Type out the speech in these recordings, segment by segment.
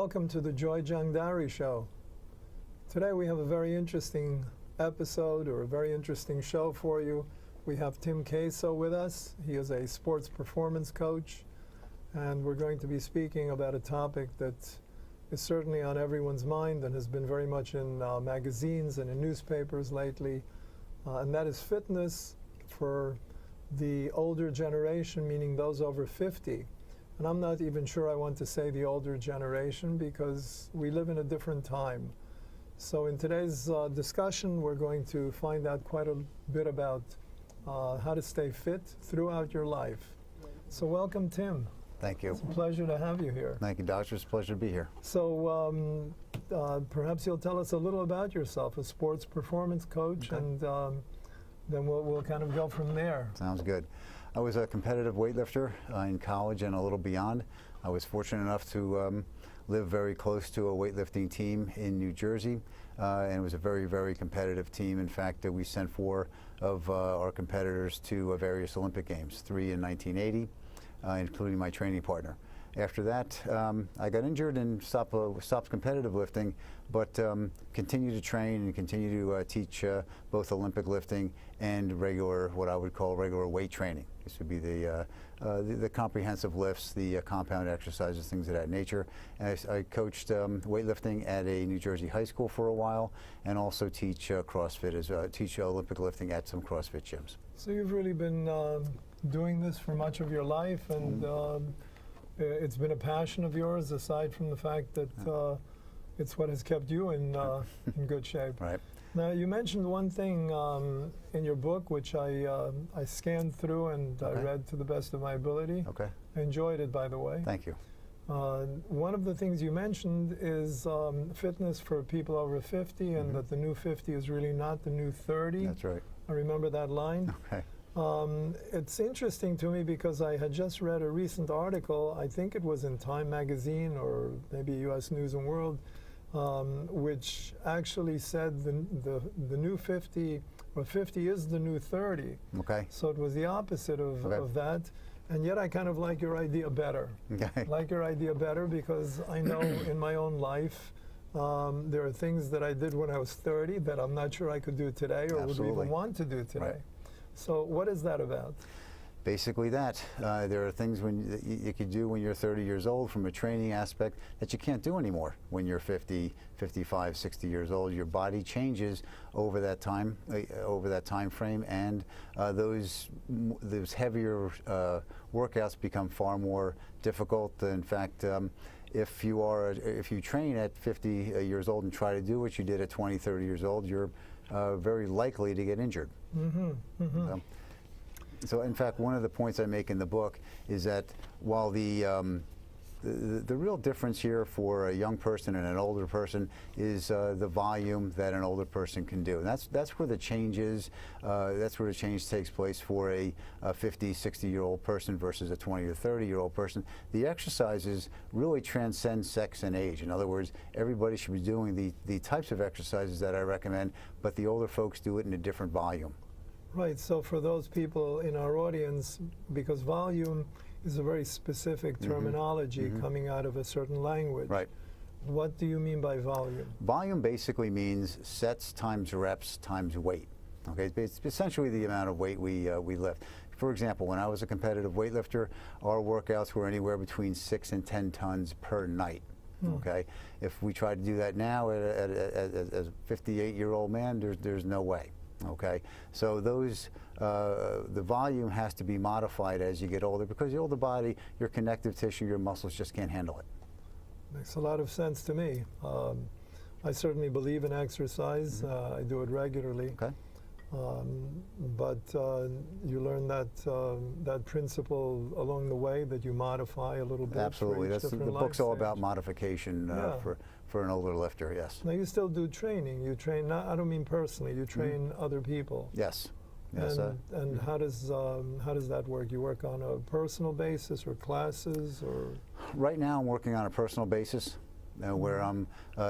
Welcome to the Joy Jangdehari Show. Today we have a very interesting episode, or a very interesting show for you. We have Tim Caso with us. He is a sports performance coach, and we're going to be speaking about a topic that is certainly on everyone's mind and has been very much in magazines and in newspapers lately, and that is fitness for the older generation, meaning those over 50. And I'm not even sure I want to say the older generation, because we live in a different time. So in today's discussion, we're going to find out quite a bit about how to stay fit throughout your life. So welcome, Tim. Thank you. It's a pleasure to have you here. Thank you, Doctor. It's a pleasure to be here. So perhaps you'll tell us a little about yourself, a sports performance coach, Okay. and then we'll kind of go from there. Sounds good. I was a competitive weightlifter in college and a little beyond. I was fortunate enough to live very close to a weightlifting team in New Jersey, and it was a very, very competitive team. In fact, we sent 4 of our competitors to various Olympic Games, 3 in 1980, including my training partner. After that, I got injured and stopped competitive lifting, but continued to train and continue to teach both Olympic lifting and regular, what I would call regular weight training. This would be the comprehensive lifts, the compound exercises, things of that nature. And I coached weightlifting at a New Jersey high school for a while, and also teach CrossFit, teach Olympic lifting at some CrossFit gyms. So you've really been doing this for much of your life, and it's been a passion of yours, aside from the fact that it's what has kept you in good shape. Right. Now, you mentioned one thing in your book, which I scanned through and I read to the best of my ability. Okay. I enjoyed it, by the way. Thank you. One of the things you mentioned is fitness for people over 50, and that the new 50 is really not the new 30. That's right. I remember that line. Okay. It's interesting to me because I had just read a recent article, I think it was in Time magazine or maybe U.S. News and World, which actually said the new 50, or 50 is the new 30. Okay. So it was the opposite of that. And yet I kind of like your idea better. Okay. I like your idea better because I know in my own life there are things that I did when I was 30 that I'm not sure I could do today, or Absolutely. would even want to do today. Right. So what is that about? Basically that. There are things you could do when you're 30 years old from a training aspect that you can't do anymore when you're 50, 55, 60 years old. Your body changes over that time frame, and those heavier workouts become far more difficult. In fact, if you train at 50 years old and try to do what you did at 20, 30 years old, you're very likely to get injured. So in fact, one of the points I make in the book is that while the real difference here for a young person and an older person is the volume that an older person can do. And that's where the change is. That's where the change takes place for a 50, 60-year-old person versus a 20 or 30-year-old person. The exercises really transcend sex and age. In other words, everybody should be doing the types of exercises that I recommend, but the older folks do it in a different volume. Right, so for those people in our audience, because volume is a very specific terminology coming out of a certain language. Right. What do you mean by volume? Volume basically means sets times reps times weight. Okay, it's essentially the amount of weight we lift. For example, when I was a competitive weightlifter, our workouts were anywhere between 6 and 10 tons per night. Okay, if we try to do that now as a 58-year-old man, there's no way. Okay, so the volume has to be modified as you get older, because the older body, your connective tissue, your muscles just can't handle it. Makes a lot of sense to me. I certainly believe in exercise. I do it regularly. Okay. But you learn that principle along the way, that you modify a little bit. Absolutely. The book's all about modification for an older lifter, yes. Now, you still do training. You train, I don't mean personally, you train other people. Yes. Yes. And how does that work? You work on a personal basis, or classes, or? Right now I'm working on a personal basis where I'm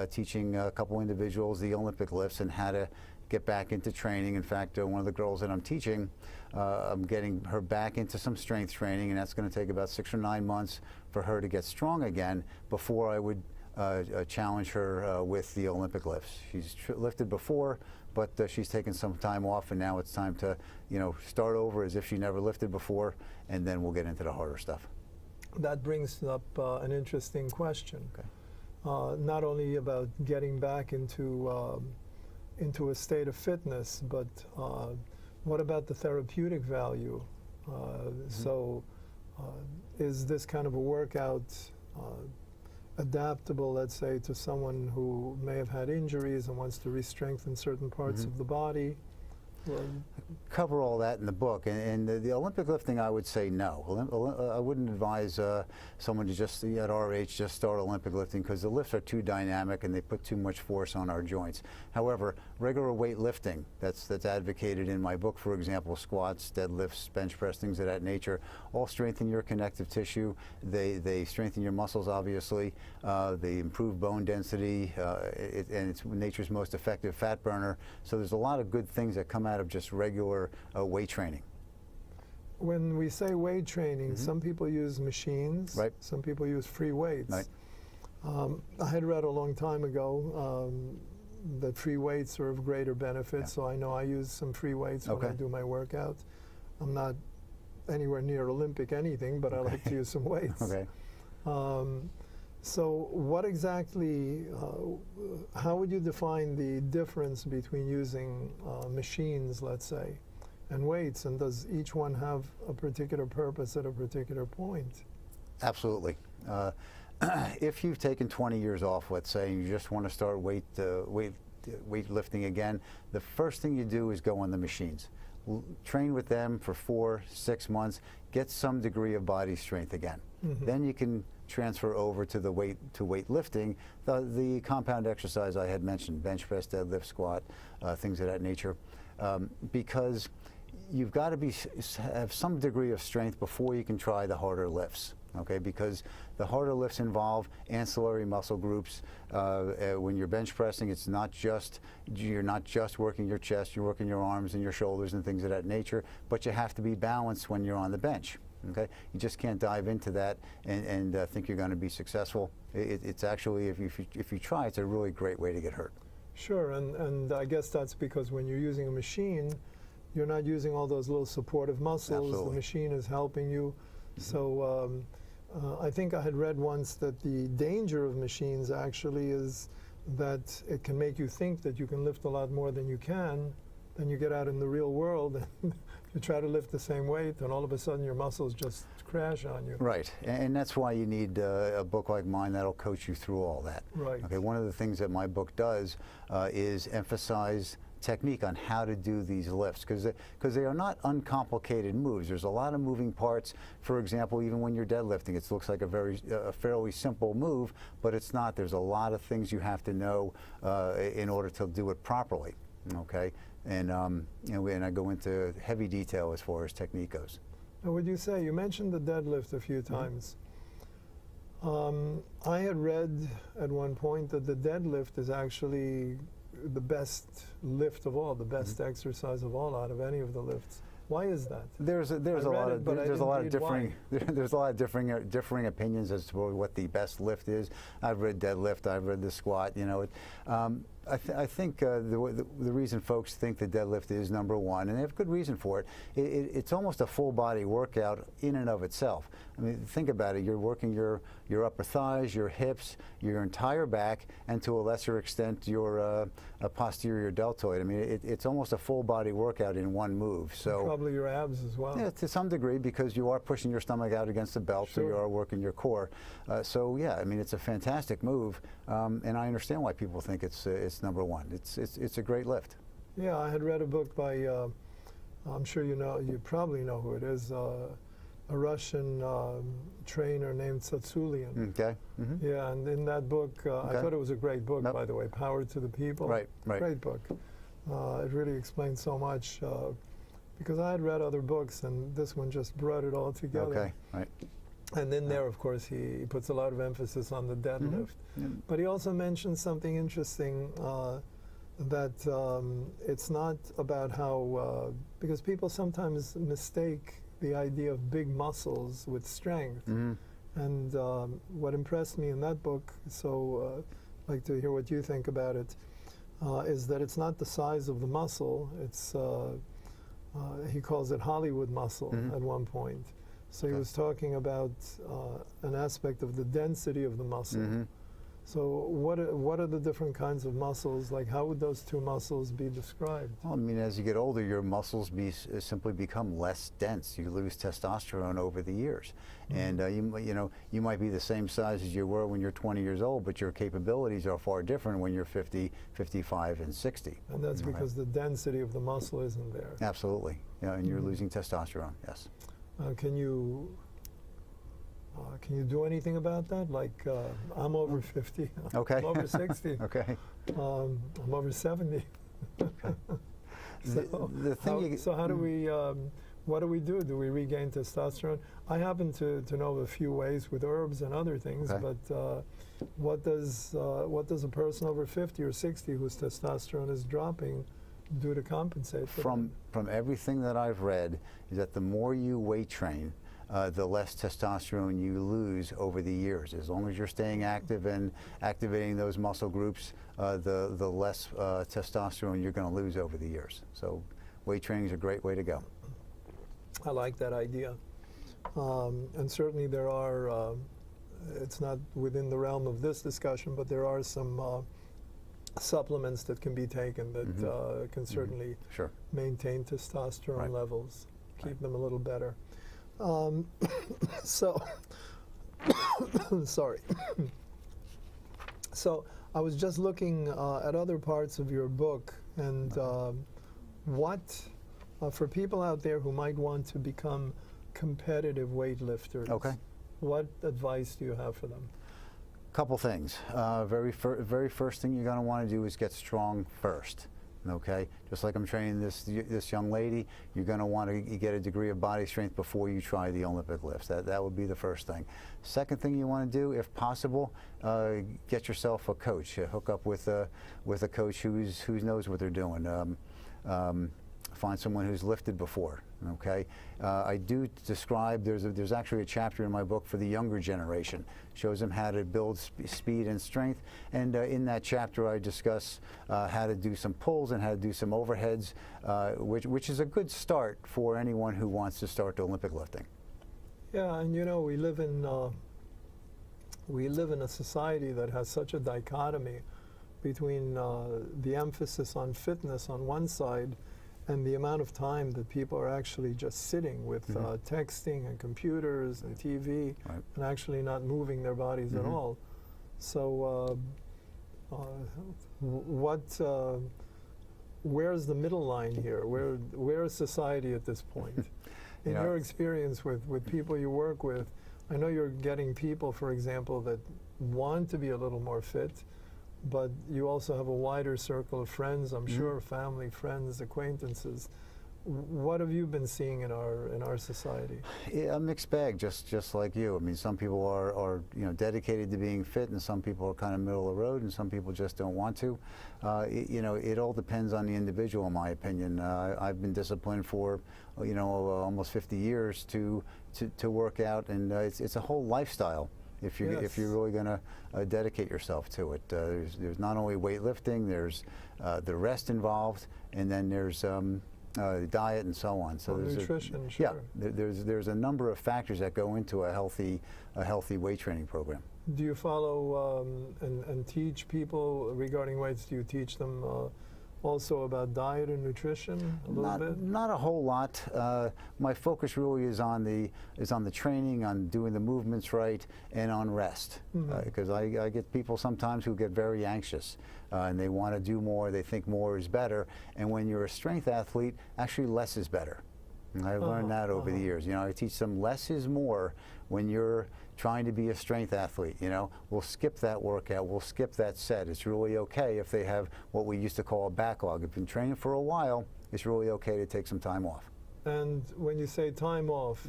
teaching a couple individuals the Olympic lifts and how to get back into training. In fact, one of the girls that I'm teaching, I'm getting her back into some strength training, and that's going to take about 6 or 9 months for her to get strong again before I would challenge her with the Olympic lifts. She's lifted before, but she's taken some time off, and now it's time to, start over as if she never lifted before, and then we'll get into the harder stuff. That brings up an interesting question. Okay. Not only about getting back into a state of fitness, but what about the therapeutic value? So is this kind of a workout adaptable, let's say, to someone who may have had injuries and wants to re-strengthen certain parts of the body? Cover all that in the book, and the Olympic lifting, I would say no. I wouldn't advise someone to just, at our age, just start Olympic lifting, because the lifts are too dynamic and they put too much force on our joints. However, regular weight lifting, that's advocated in my book, for example, squats, deadlifts, bench press, things of that nature, all strengthen your connective tissue. They strengthen your muscles, obviously. They improve bone density, and it's nature's most effective fat burner. So there's a lot of good things that come out of just regular weight training. When we say weight training, some people use machines, right. Some people use free weights. Right. I had read a long time ago that free weights are of greater benefit, so I know I use some free weights when I do my workout. I'm not anywhere near Olympic anything, but I like to use some weights. Okay. So what exactly, how would you define the difference between using machines, let's say, and weights, and does each one have a particular purpose at a particular point? Absolutely. If you've taken 20 years off, let's say, and you just want to start weightlifting again, the first thing you do is go on the machines. Train with them for 4-6 months, get some degree of body strength again. Then you can transfer over to the weightlifting, the compound exercise I had mentioned, bench press, deadlift, squat, things of that nature, because you've got to have some degree of strength before you can try the harder lifts. Okay, because the harder lifts involve ancillary muscle groups. When you're bench pressing, you're not just working your chest, you're working your arms and your shoulders and things of that nature, but you have to be balanced when you're on the bench. Okay, you just can't dive into that and think you're going to be successful. It's actually, if you try, it's a really great way to get hurt. Sure, and I guess that's because when you're using a machine, you're not using all those little supportive muscles. Absolutely. The machine is helping you. So I think I had read once that the danger of machines actually is that it can make you think that you can lift a lot more than you can. Then you get out in the real world and you try to lift the same weight, and all of a sudden your muscles just crash on you. Right, and that's why you need a book like mine that'll coach you through all that. Right. Okay, one of the things that my book does is emphasize technique on how to do these lifts, because they are not uncomplicated moves. There's a lot of moving parts. For example, even when you're deadlifting, it looks like a fairly simple move, but it's not. There's a lot of things you have to know in order to do it properly. Okay, and and I go into heavy detail as far as technique goes. Now, would you say, you mentioned the deadlift a few times. I had read at one point that the deadlift is actually the best lift of all, the best exercise of all out of any of the lifts. Why is that? There's a lot of differing opinions as to what the best lift is. I've read deadlift, I've read the squat. I think the reason folks think the deadlift is number one, and they have good reason for it, it's almost a full body workout in and of itself. I mean, think about it. You're working your upper thighs, your hips, your entire back, and to a lesser extent your posterior deltoid. I mean, it's almost a full body workout in one move. So and probably your abs as well. Yeah, to some degree, because you are pushing your stomach out against the belt, Sure. so you are working your core. So yeah, I mean, it's a fantastic move, and I understand why people think it's number one. It's a great lift. Yeah, I had read a book by, I'm sure you probably know who it is, a Russian trainer named Tsatsulian. Okay. Yeah, and in that book, I thought it was a great book, by the way, Power to the People. Right. Great book. It really explained so much, because I had read other books, and this one just brought it all together. Okay, right. And in there, of course, he puts a lot of emphasis on the deadlift. But he also mentions something interesting, that it's not about how, because people sometimes mistake the idea of big muscles with strength. And what impressed me in that book, so I'd like to hear what you think about it, is that it's not the size of the muscle. It's he calls it Hollywood muscle at one point. So he was talking about an aspect of the density of the muscle. So what are the different kinds of muscles? Like, how would those two muscles be described? Well, I mean, as you get older, your muscles simply become less dense. You lose testosterone over the years, and you might be the same size as you were when you're 20 years old, but your capabilities are far different when you're 50, 55, and 60. And that's because the density of the muscle isn't there. Absolutely, yeah, and you're losing testosterone. Yes. Can you do anything about that? Like, I'm over 50. Okay. I'm over 60. Okay. I'm over 70. Okay. So how do we, what do we do? Do we regain testosterone? I happen to know a few ways with herbs and other things, but what does a person over 50 or 60 whose testosterone is dropping do to compensate for that? From everything that I've read, is that the more you weight train, the less testosterone you lose over the years. As long as you're staying active and activating those muscle groups, the less testosterone you're going to lose over the years. So weight training is a great way to go. I like that idea. And certainly there are, it's not within the realm of this discussion, but there are some supplements that can be taken that can certainly maintain testosterone levels, keep them a little better. So, sorry. So I was just looking at other parts of your book, and for people out there who might want to become competitive weightlifters, what advice do you have for them? Couple things. Very first thing you're going to want to do is get strong first. Okay, just like I'm training this young lady, you're going to want to get a degree of body strength before you try the Olympic lifts. That would be the first thing. Second thing you want to do, if possible, get yourself a coach. Hook up with a coach who knows what they're doing. Find someone who's lifted before. Okay, I do describe. There's actually a chapter in my book for the younger generation. Shows them how to build speed and strength. And in that chapter, I discuss how to do some pulls and how to do some overheads, which is a good start for anyone who wants to start Olympic lifting. Yeah, and you know, we live in a society that has such a dichotomy between the emphasis on fitness on one side and the amount of time that people are actually just sitting with texting and computers and TV and actually not moving their bodies at all. So where's the middle line here? Where is society at this point? In your experience with people you work with, I know you're getting people, for example, that want to be a little more fit, but you also have a wider circle of friends, I'm sure, family, friends, acquaintances. What have you been seeing in our society? Yeah, a mixed bag, just like you. I mean, some people are dedicated to being fit, and some people are kind of middle of the road, and some people just don't want to. It all depends on the individual, in my opinion. I've been disciplined for almost 50 years to work out, and it's a whole lifestyle. If you're really going to dedicate yourself to it, there's not only weightlifting, there's the rest involved, and then there's diet and so on. So there's nutrition, there's a number of factors that go into a healthy weight training program. Do you follow and teach people regarding weights? Do you teach them also about diet and nutrition a little bit? Not a whole lot. My focus really is on the training, on doing the movements right, and on rest. Because I get people sometimes who get very anxious and they want to do more. They think more is better. And when you're a strength athlete, actually less is better. And I've learned that over the years. I teach them less is more when you're trying to be a strength athlete. We'll skip that workout, we'll skip that set. It's really okay if they have what we used to call a backlog. If you've been training for a while, it's really okay to take some time off. And when you say time off,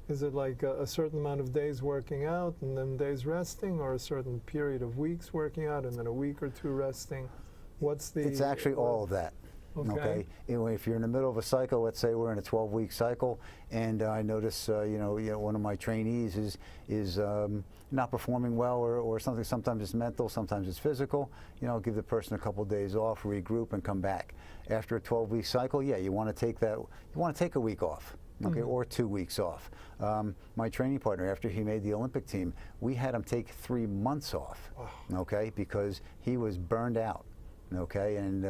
is it like a certain amount of days working out and then days resting, or a certain period of weeks working out and then a week or two resting? It's actually all of that. Okay. If you're in the middle of a cycle, let's say we're in a 12-week cycle, and I notice, one of my trainees is not performing well, or something. Sometimes it's mental, sometimes it's physical. Give the person a couple days off, regroup, and come back. After a 12-week cycle, yeah, you want to take that. You want to take a week off. Okay, or 2 weeks off. My training partner, after he made the Olympic team, we had him take 3 months off. Okay, because he was burned out. Okay, and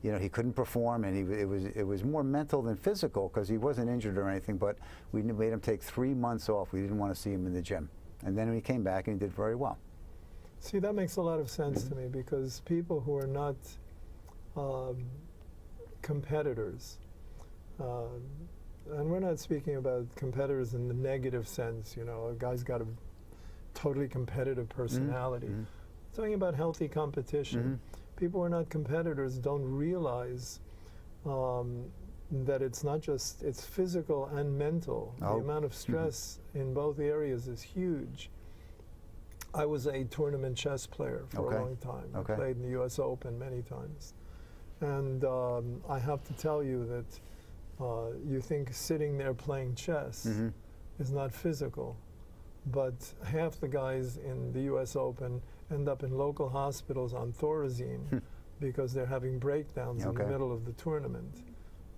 he couldn't perform, and it was more mental than physical, because he wasn't injured or anything. But we made him take 3 months off. We didn't want to see him in the gym, and then he came back and he did very well. See, that makes a lot of sense to me, because people who are not competitors, and we're not speaking about competitors in the negative sense, a guy's got a totally competitive personality. Talking about healthy competition. People who are not competitors don't realize that it's not just, it's physical and mental. The amount of stress in both areas is huge. I was a tournament chess player for a long time. I played in the US Open many times. And I have to tell you that you think sitting there playing chess is not physical, but half the guys in the US Open end up in local hospitals on Thorazine because they're having breakdowns in the middle of the tournament.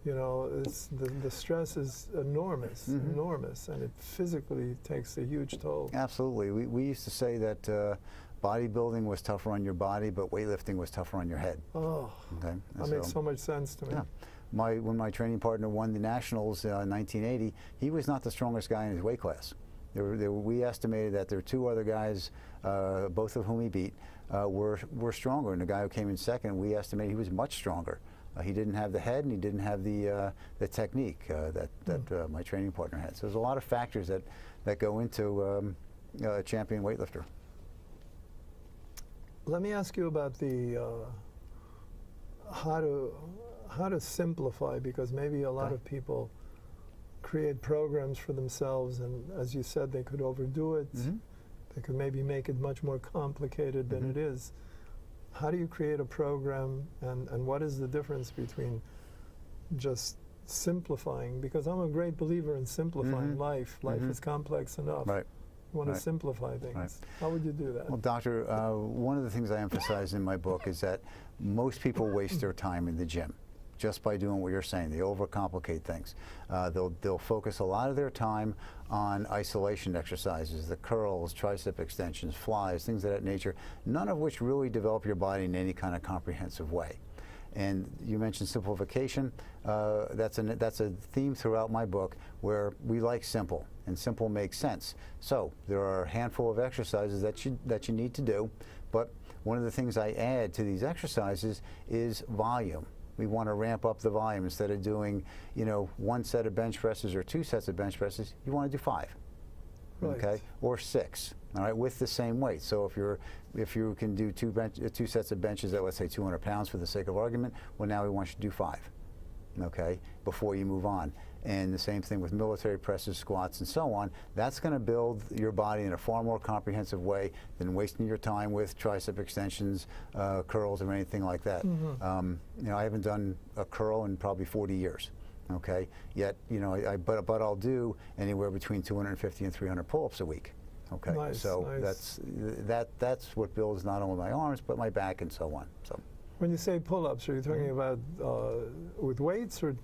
The stress is enormous, enormous, and it physically takes a huge toll. Absolutely. We used to say that bodybuilding was tougher on your body, but weightlifting was tougher on your head. Oh, that makes so much sense to me. Yeah. When my training partner won the Nationals in 1980, he was not the strongest guy in his weight class. We estimated that there were 2 other guys, both of whom he beat, were stronger. And the guy who came in second, we estimated he was much stronger. He didn't have the head, and he didn't have the technique that my training partner had. So there's a lot of factors that go into a champion weightlifter. Let me ask you about the how to simplify, because maybe a lot of people create programs for themselves, and as you said, they could overdo it. They could maybe make it much more complicated than it is. How do you create a program, and what is the difference between just simplifying? Because I'm a great believer in simplifying life. Life is complex enough. Right. You want to simplify things. How would you do that? Well, Doctor, one of the things I emphasize in my book is that most people waste their time in the gym just by doing what you're saying. They overcomplicate things. They'll focus a lot of their time on isolation exercises, the curls, tricep extensions, flies, things of that nature, none of which really develop your body in any kind of comprehensive way. And you mentioned simplification. That's a theme throughout my book, where we like simple, and simple makes sense. So there are a handful of exercises that you need to do, but one of the things I add to these exercises is volume. We want to ramp up the volume. Instead of doing, 1 set of bench presses or 2 sets of bench presses, you want to do 5, okay, or 6, all right, with the same weight. So if you can do 2 sets of benches at, let's say, 200 pounds for the sake of argument, well, now we want you to do 5, okay, before you move on. And the same thing with military presses, squats, and so on. That's going to build your body in a far more comprehensive way than wasting your time with tricep extensions, curls, or anything like that. I haven't done a curl in probably 40 years. Okay, yet but I'll do anywhere between 250 and 300 pull-ups a week. Okay, that's what builds not only my arms but my back and so on. So. When you say pull-ups, are you talking about with weights or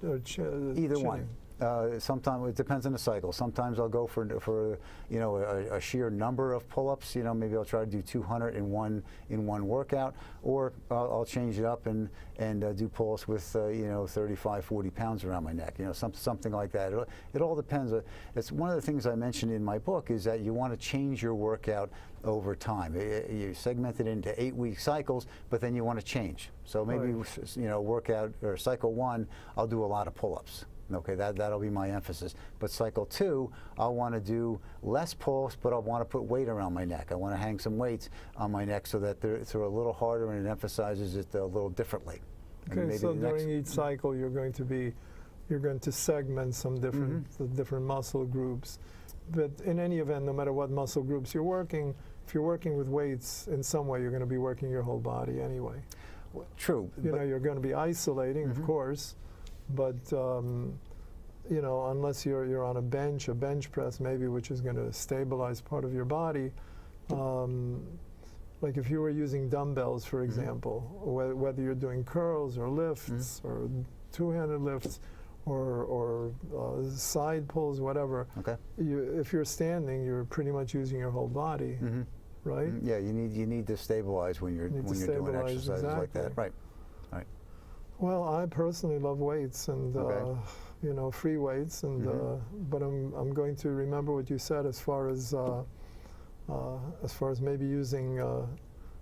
either one? Sometimes it depends on the cycle. Sometimes I'll go for a sheer number of pull-ups. Maybe I'll try to do 200 in one workout, or I'll change it up and do pull-ups with 35, 40 pounds around my neck. Something like that. It all depends. It's one of the things I mentioned in my book is that you want to change your workout over time. You segment it into 8-week cycles, but then you want to change. So maybe workout or cycle 1, I'll do a lot of pull-ups. Okay, that'll be my emphasis. But cycle 2, I'll want to do less pulls, but I'll want to put weight around my neck. I want to hang some weights on my neck so that they're a little harder and it emphasizes it a little differently. Okay, so during each cycle, you're going to segment some different muscle groups. But in any event, no matter what muscle groups you're working, if you're working with weights in some way, you're going to be working your whole body anyway. True. You know, you're going to be isolating, of course, but you know, unless you're on a bench press maybe, which is going to stabilize part of your body. Like if you were using dumbbells, for example, whether you're doing curls or lifts or two-handed lifts or side pulls, whatever. Okay. If you're standing, you're pretty much using your whole body, right? Yeah, you need to stabilize when you're doing exercises like that. Right. Right. Well, I personally love weights and you know, free weights, and but I'm going to remember what you said as far as maybe using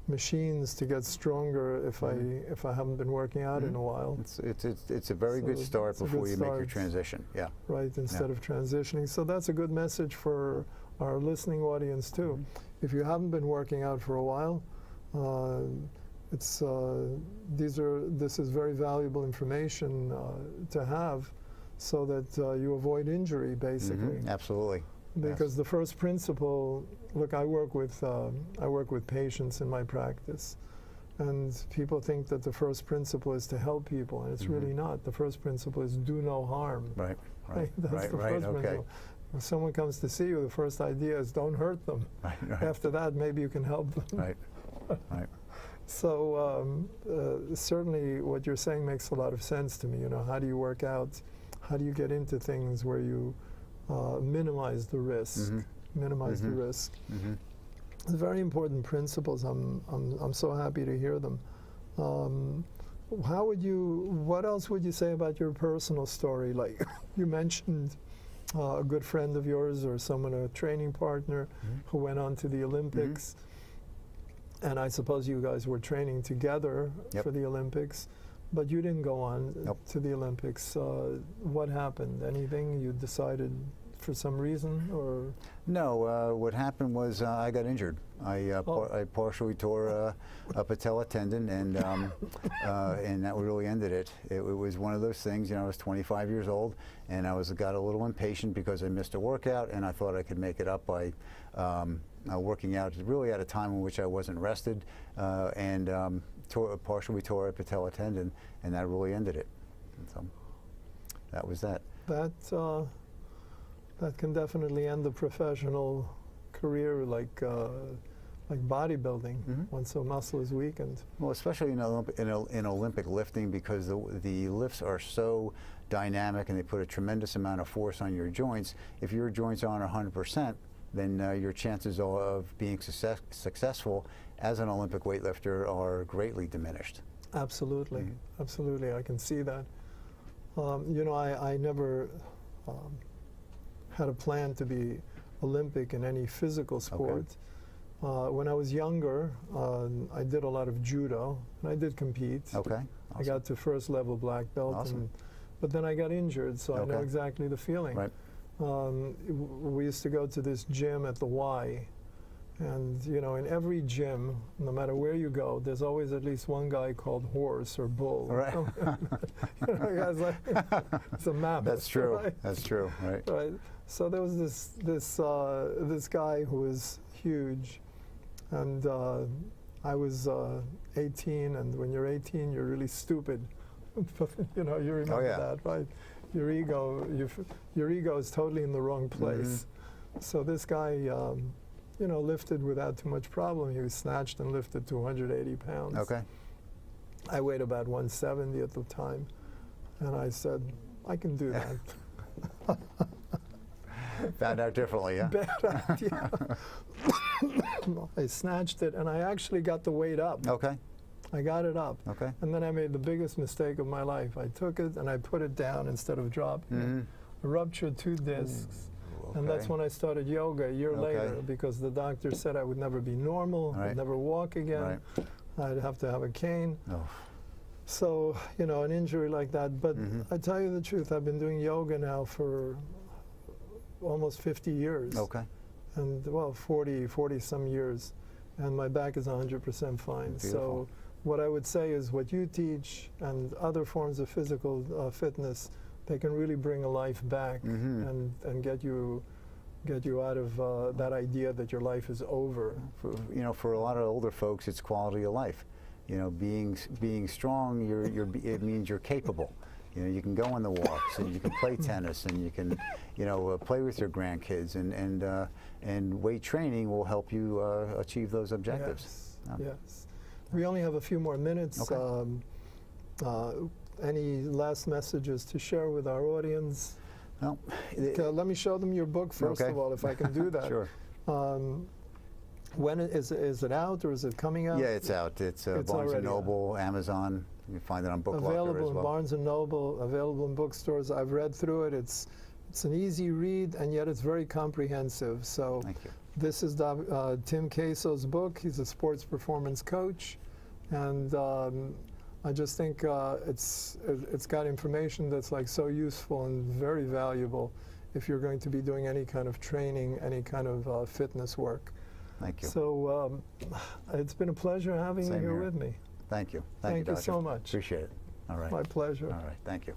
machines to get stronger if I haven't been working out in a while. It's a very good start before you make your transition. Yeah. Right, instead of transitioning. So that's a good message for our listening audience too. If you haven't been working out for a while, this is very valuable information to have, so that you avoid injury, basically. Absolutely. Because the first principle, look, I work with patients in my practice, and people think that the first principle is to help people, and it's really not. The first principle is do no harm. Right. Right. That's the first principle. When someone comes to see you, the first idea is don't hurt them. Right. After that, maybe you can help them. Right. Right. So certainly, what you're saying makes a lot of sense to me. You know, how do you work out? How do you get into things where you minimize the risk? Minimize the risk. It's very important principles. I'm so happy to hear them. What else would you say about your personal story? Like you mentioned a good friend of yours or someone, a training partner who went on to the Olympics. And I suppose you guys were training together for the Olympics, but you didn't go on to the Olympics. What happened? Anything you decided for some reason, or? No, what happened was I got injured. I partially tore a patella tendon, and that really ended it. It was one of those things, you know, I was 25 years old, and I got a little impatient because I missed a workout, and I thought I could make it up by working out really at a time in which I wasn't rested, and partially tore a patella tendon, and that really ended it. And so that was that. That can definitely end the professional career, like bodybuilding, once a muscle is weakened. Well, especially in Olympic lifting, because the lifts are so dynamic and they put a tremendous amount of force on your joints. If your joints aren't 100%, then your chances of being successful as an Olympic weightlifter are greatly diminished. Absolutely, absolutely, I can see that. You know, I never had a plan to be Olympic in any physical sport. When I was younger, I did a lot of judo, and I did compete. Awesome. I got to first level black belt, but then I got injured, so I know exactly the feeling. Right. We used to go to this gym at the Y, and you know, in every gym, no matter where you go, there's always at least one guy called horse or bull. Right. You know, guys like, it's a mammoth. That's true. Right? That's true. Right. Right. So there was this guy who was huge, and I was 18, and when you're 18, you're really stupid. You know, you remember that, right? Your ego is totally in the wrong place. So this guy, you know, lifted without too much problem. He was snatched and lifted 280 pounds. Okay. I weighed about 170 at the time, and I said, I can do that. Found out differently, yeah? Bad idea. I snatched it, and I actually got the weight up. Okay. I got it up. Okay. And then I made the biggest mistake of my life. I took it and I put it down instead of dropping it. I ruptured 2 discs. And that's when I started yoga a year later, because the doctor said I would never be normal, I'd never walk again, I'd have to have a cane. So, you know, an injury like that. But I tell you the truth, I've been doing yoga now for almost 50 years. Okay. And, well, 40 some years. And my back is 100% fine. Beautiful. So what I would say is what you teach and other forms of physical fitness, they can really bring a life back and get you out of that idea that your life is over. You know, for a lot of older folks, it's quality of life. You know, being strong, it means you're capable. You know, you can go on the walks, and you can play tennis, and you can, you know, play with your grandkids, and weight training will help you achieve those objectives. Yes. Yes. We only have a few more minutes. Okay. Any last messages to share with our audience? Well, Let me show them your book first Okay. of all, if I can do that. Sure. When is it out, or is it coming out? Yeah, it's out. It's Barnes already and Noble, Amazon. You can find it on Book Locker Available as in well. Barnes and Noble, available in bookstores. I've read through it. It's an easy read, and yet it's very comprehensive. So Thank you. this is Tim Caso's book. He's a sports performance coach, and I just think it's got information that's like so useful and very valuable if you're going to be doing any kind of training, any kind of fitness work. Thank you. So it's been a pleasure having you Same here here. with me. Thank you. Thank you Doctor. so much. Appreciate it. All right. My pleasure. All right. Thank you.